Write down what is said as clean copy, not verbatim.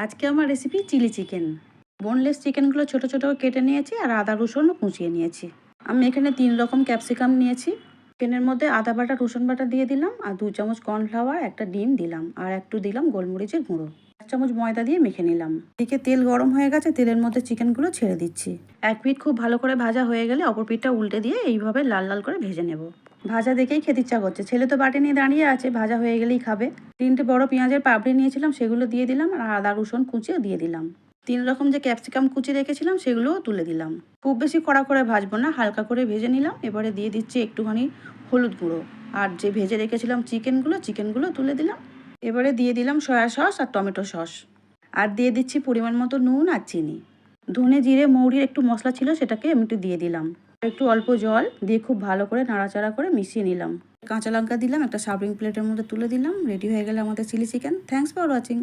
আজকে আমার recipe chilli chicken. Boneless চিকেনগুলো ছোট ছোট কেটে নিয়েছি আর আদা রসুনও কুচিয়ে নিয়েছি। আমি এখানে 3 রকম ক্যাপসিকাম নিয়েছি। চিকেনের মধ্যে আদা বাটা রসুন বাটা দিয়ে দিলাম আর 2 চামচ কর্নফ্লাওয়ার, একটা ডিম দিলাম আর একটু দিলাম গোলমরিচের গুঁড়ো। 1 চামচ ময়দা দিয়ে মেখে নিলাম। এদিকে তেল গরম হয়ে গেছে, তেলের মধ্যে চিকেনগুলো ছেড়ে দিচ্ছি। 1 পিঠ খুব ভালো করে ভাজা হয়ে গেলে অপর পিঠটা উল্টে দিয়ে এইভাবে লাল লাল করে ভেজে নেব। ভাজা দেখেই খেতে ইচ্ছা করছে। ছেলে তো বাটি নিয়ে দাঁড়িয়ে আছে, ভাজা হয়ে গেলেই খাবে। 3টে বড় পেঁয়াজের পাপড়ি নিয়েছিলাম, সেগুলো দিয়ে দিলাম আর আদা রসুন কুচিও দিয়ে দিলাম। 3 রকম যে ক্যাপসিকাম কুচি রেখেছিলাম সেগুলোও তুলে দিলাম। খুব বেশি কড়া করে ভাজবো না, হালকা করে ভেজে নিলাম। এবারে দিয়ে দিচ্ছি একটুখানি হলুদ গুঁড়ো আর যে ভেজে রেখেছিলাম চিকেনগুলো তুলে দিলাম। এবারে দিয়ে দিলাম সয়া সস আর টমেটো সস আর দিয়ে দিচ্ছি পরিমাণ মতো নুন আর চিনি। ধনে জিরে মৌরির একটু মশলা ছিল, সেটাকে আমি একটু দিয়ে দিলাম। একটু অল্প জল দিয়ে খুব ভালো করে নাড়াচাড়া করে মিশিয়ে নিলাম। কাঁচা লঙ্কা দিলাম, একটা সার্ভিং প্লেটের মধ্যে তুলে দিলাম। রেডি হয়ে গেলে আমাদের chilli chicken. Thanks for watching.